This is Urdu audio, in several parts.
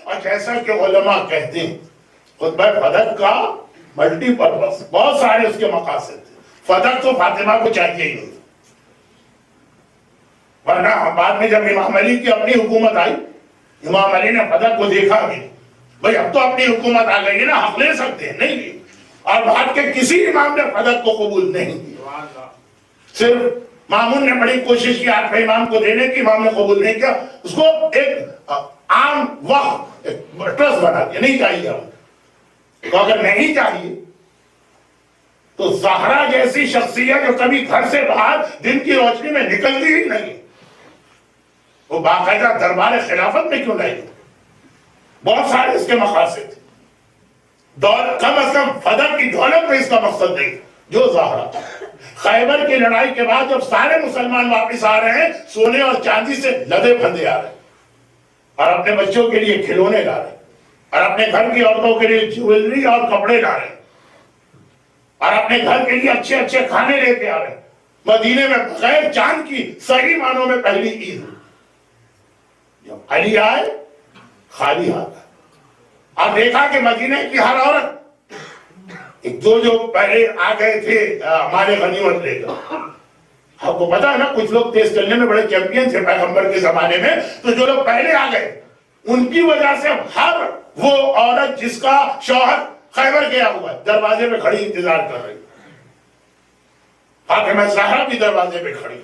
اور جیسا کہ علماء کہتے ہیں خطبہ فدق کا ملٹی پرپس بہت سارے اس کے مقاصد تھے. فدق تو فاطمہ کو چاہیے ہی نہیں، ورنہ بعد میں جب امام علی کی اپنی حکومت آئی امام علی نے فدق کو دیکھا بھی بھئی اب تو اپنی حکومت آ گئی ہے نا، حق لے سکتے ہیں، نہیں لی. اور بعد کے کسی امام نے فدق کو قبول نہیں کیا. صرف مامون نے بڑی کوشش کی آٹھ امام کو دینے کی، امام نے قبول نہیں کیا. اس کو ایک عام وقت ٹرسٹ بنا دیا، نہیں چاہیے ہم تو. اگر نہیں چاہیے تو زہرا جیسی شخصیت جو کبھی گھر سے باہر دن کی روشنی میں نکلتی ہی نہیں، وہ باقاعدہ دربار خلافت میں کیوں لائی؟ بہت سارے اس کے مقاصد تھے. کم از کم فدق کی دولت میں اس کا مقصد نہیں. جو زہرا خیبر کی لڑائی کے بعد جب سارے مسلمان واپس آ رہے ہیں سونے اور چاندی سے لدے پھندے آ رہے ہیں، اور اپنے بچوں کے لیے کھلونے لا رہے ہیں، اور اپنے گھر کی عورتوں کے لیے جیولری اور کپڑے لا رہے ہیں، اور اپنے گھر کے لیے اچھے اچھے کھانے لے کے آ رہے ہیں. مدینے میں بغیر چاند کی صحیح معنوں میں پہلی عید. جب علی آئے خالی ہاتھ آئے اور دیکھا کہ مدینے کی ہر عورت جو پہلے آ گئے تھے ہمارے غنیمت لے کر. آپ کو پتا ہے نا کچھ لوگ تیز چلنے میں بڑے چیمپئن تھے پیغمبر کے زمانے میں، تو جو لوگ پہلے آ گئے ان کی وجہ سے ہر وہ عورت جس کا شوہر خیبر گیا ہوا ہے دروازے پہ کھڑی انتظار کر رہی. فاطمہ زہرا بھی دروازے پہ کھڑی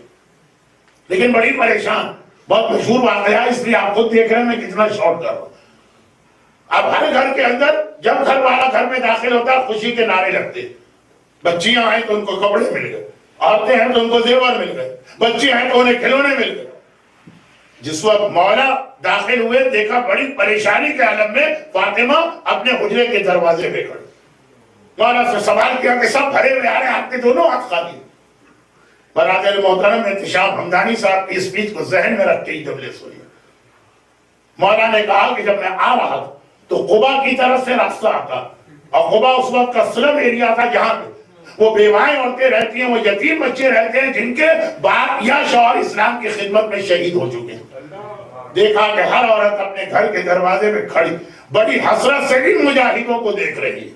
لیکن بڑی پریشان. بہت مشہور واقعہ ہے، اس لیے آپ خود دیکھ رہے ہیں میں کتنا شارٹ کر رہا ہوں. اب ہر گھر کے اندر جب گھر والا گھر میں داخل ہوتا ہے خوشی کے نعرے لگتے. بچیاں آئیں تو ان کو کپڑے مل گئے، عورتیں ہیں تو ان کو زیور مل گئے، بچے ہیں تو انہیں کھلونے مل گئے. جس وقت مولا داخل ہوئے دیکھا بڑی پریشانی کے عالم میں فاطمہ اپنے حجرے کے دروازے پہ کھڑی. مولا سے سوال کیا کہ سب بھرے ہوئے آ رہے ہیں، آپ کے دونوں ہاتھ خالی. برادر محترم احتشام حمدانی صاحب کی اسپیچ کو ذہن میں رکھ کے EWS ہوئی. مولا نے کہا کہ جب میں آ رہا تھا تو قبا کی طرف سے راستہ آتا، اور قبا اس وقت کا سلم ایریا تھا جہاں پہ وہ بیوائیں عورتیں رہتی ہیں، وہ یتیم بچے رہتے ہیں جن کے باپ یا شوہر اسلام کی خدمت میں شہید ہو چکے ہیں. دیکھا کہ ہر عورت اپنے گھر کے دروازے پہ کھڑی بڑی حسرت سے بھی مجاہدوں کو دیکھ رہی ہے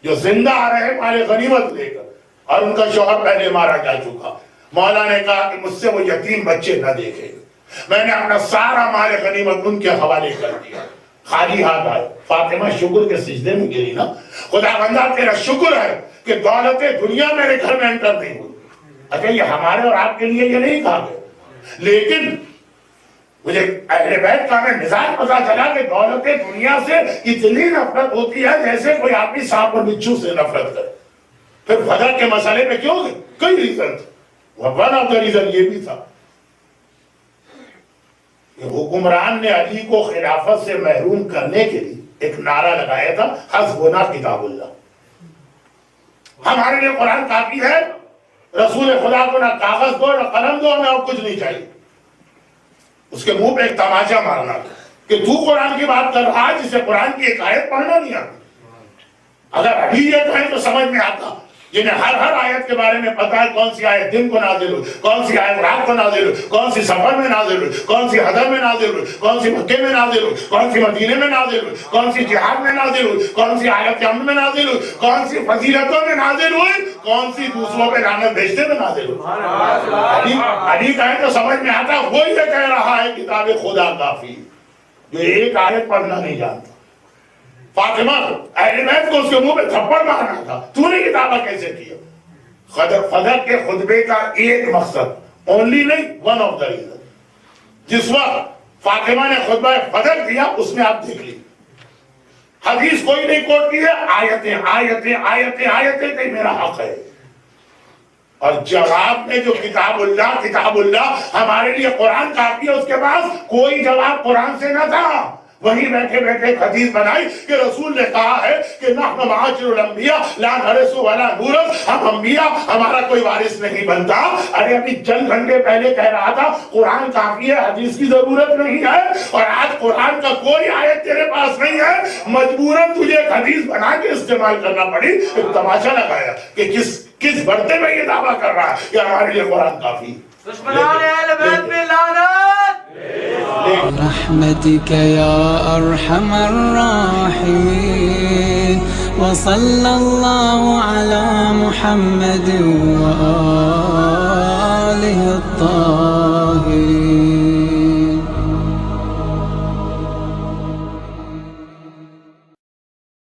جو زندہ آ رہے ہیں مال غنیمت لے کر، اور ان کا شوہر پہلے مارا جا چکا. مولا نے کہا کہ مجھ سے وہ یتیم بچے نہ دیکھیں گے. میں نے اپنا سارا مال غنیمت ان کے حوالے کر دیا. خالی ہاتھ آئے. فاطمہ شکر کے سجدے میں گری نا، خدا بندہ تیرا شکر ہے کہ دولت دنیا میرے گھر میں انٹر نہیں ہوئی. اچھا یہ ہمارے اور آپ کے لیے یہ نہیں کہا گیا، لیکن مجھے اہل بیت کا میں مزاج پتا چلا کہ دولت دنیا سے اتنی نفرت ہوتی ہے جیسے کوئی آدمی سانپ اور بچھو سے نفرت کرے. پھر فدق کے مسئلے پہ کیوں گئے؟ کئی ریزن تھے. ون آف دا ریزن یہ بھی تھا کہ حکمران نے علی کو خلافت سے محروم کرنے کے لیے ایک نعرہ لگایا تھا، حسبنا کتاب اللہ. ہمارے لیے قرآن کافی ہے، رسول خدا کو نہ کاغذ دو نہ قلم دو، ہمیں اور کچھ نہیں چاہیے. اس کے منہ پہ ایک تماچا مارنا تھا کہ تو قرآن کی بات کر رہا ہے جسے قرآن کی ایک آیت پڑھنا نہیں آتی. اگر ابھی یہ کہیں تو سمجھ میں آتا. جنہیں ہر آیت کے بارے میں پتا ہے کون سی آیت دن کو نازل ہوئی، کون سی آیت رات کو نازل ہوئی، کون سی سفر میں نازل ہوئی، کون سی حضر میں نازل ہوئی، کون سی مکے میں نازل ہوئی، کون سی مدینے میں نازل ہوئی، کون سی جہاد میں نازل ہوئی، کون سی آیت امن میں نازل ہوئی، کون سی فضیلتوں میں نازل ہوئی، کون سی دوسروں پہ لعنت بھیجنے میں نازل ہوئی. علی کہیں تو سمجھ میں آتا وہ یہ کہہ رہا ہے کتاب خدا کافی، جو ایک آیت پڑھنا نہیں جانتا. فاطمہ اہل بیت کو اس کے منہ پہ تھپڑ مارنا تھا، تو نے کتابہ کیسے کیا؟ فدق کے خطبے کا ایک مقصد، اونلی نہیں، ون آف دا ریزن. جس وقت فاطمہ نے خطبہ فدق دیا اس میں آپ دیکھ لی حدیث کوئی نہیں کوٹ کی ہے، آیتیں آیتیں آیتیں آیتیں کہ میرا حق ہے. اور جواب میں جو کتاب اللہ ہمارے لیے قرآن کافی ہے، اس کے پاس کوئی جواب قرآن سے نہ تھا. وہیں بیٹھے بیٹھے ایک حدیث بنائی کہ رسول نے کہا ہے کہ نحن معاشر الانبیاء لا نرث ولا نورث، ہم انبیاء ہمارا کوئی وارث نہیں بنتا. ارے ابھی چند گھنٹے پہلے کہہ رہا تھا قرآن کافی ہے، حدیث کی ضرورت نہیں ہے، اور آج قرآن کا کوئی آیت تیرے پاس نہیں ہے، مجبوراً تجھے ایک حدیث بنا کے استعمال کرنا پڑی. ایک تماشا لگایا کہ کس برتے میں یہ دعویٰ کر رہا ہے کہ ہمارے لیے قرآن کافی. دشمنان اہل بیت پہ لعنت برحمتك يا أرحم الراحمين وصلى الله على محمد وآله